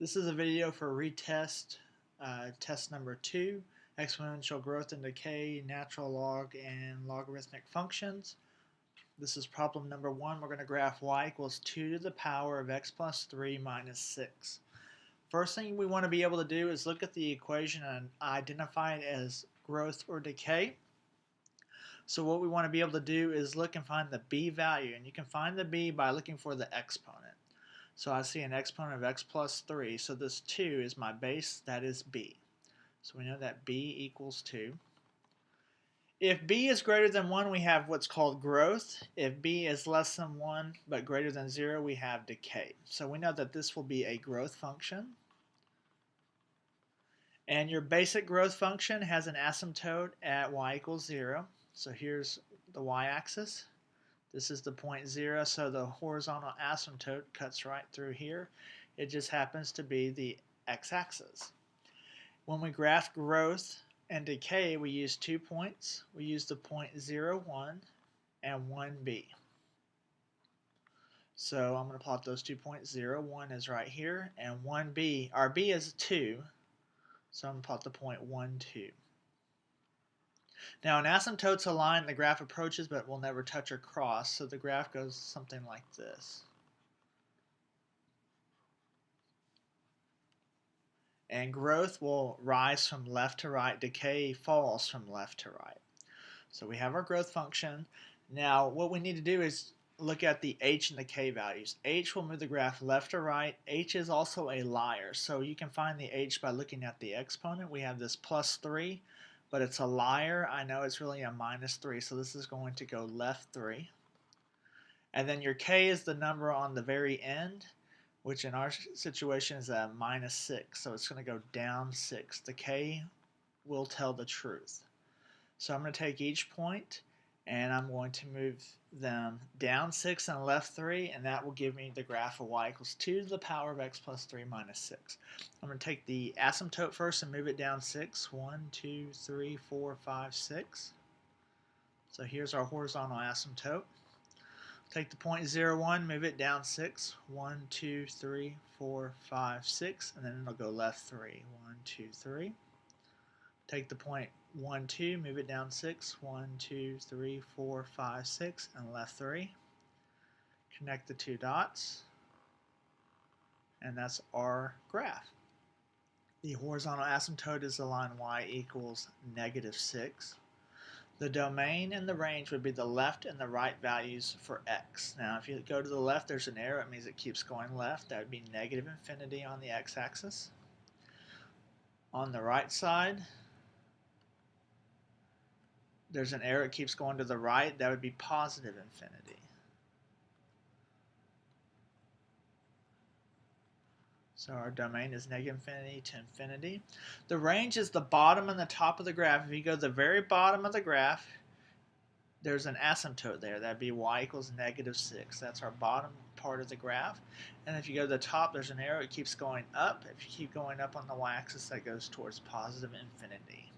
This is a video for retest, test number 2, exponential growth and decay, natural log, and logarithmic functions. This is problem number 1. We're going to graph y equals 2 to the power of x plus 3 minus 6. First thing we want to be able to do is look at the equation and identify it as growth or decay. So what we want to be able to do is look and find the b value, and you can find the b by looking for the exponent. So I see an exponent of x plus 3, so this 2 is my base, that is b. So we know that b equals 2. If b is greater than 1, we have what's called growth. If b is less than 1 but greater than 0, we have decay. So we know that this will be a growth function. And your basic growth function has an asymptote at y equals 0. So here's the y-axis. This is the point 0, so the horizontal asymptote cuts right through here. It just happens to be the x-axis. When we graph growth and decay, we use 2 points. We use the point 0, 1 and 1b. So I'm going to plot those 2 points. 0, 1 is right here, and 1b, our b is 2, so I'm going to plot the point 1, 2. Now an asymptote's a line the graph approaches but will never touch or cross, so the graph goes something like this. And growth will rise from left to right, decay falls from left to right. So we have our growth function. Now what we need to do is look at the h and the k values. H will move the graph left to right. H is also a liar, so you can find the h by looking at the exponent. We have this plus 3. But it's a liar. I know it's really a minus 3, so this is going to go left 3. And then your k is the number on the very end, which in our situation is a minus 6, so it's going to go down 6. The k will tell the truth. So I'm going to take each point, and I'm going to move them down 6 and left 3, and that will give me the graph of y equals 2 to the power of x plus 3 minus 6. I'm going to take the asymptote first and move it down 6. 1, 2, 3, 4, 5, 6. So here's our horizontal asymptote. Take the point 0, 1, move it down 6. 1, 2, 3, 4, 5, 6, and then it'll go left 3. 1, 2, 3. Take the point 1, 2, move it down 6. 1, 2, 3, 4, 5, 6, and left 3. Connect the two dots, and that's our graph. The horizontal asymptote is the line y equals negative 6. The domain and the range would be the left and the right values for x. Now if you go to the left, there's an arrow. It means it keeps going left. That would be negative infinity on the x-axis. On the right side, there's an arrow that keeps going to the right. That would be positive infinity. So our domain is negative infinity to infinity. The range is the bottom and the top of the graph. If you go to the very bottom of the graph, there's an asymptote there. That would be y equals negative 6. That's our bottom part of the graph. And if you go to the top, there's an arrow. It keeps going up. If you keep going up on the y-axis, that goes towards positive infinity.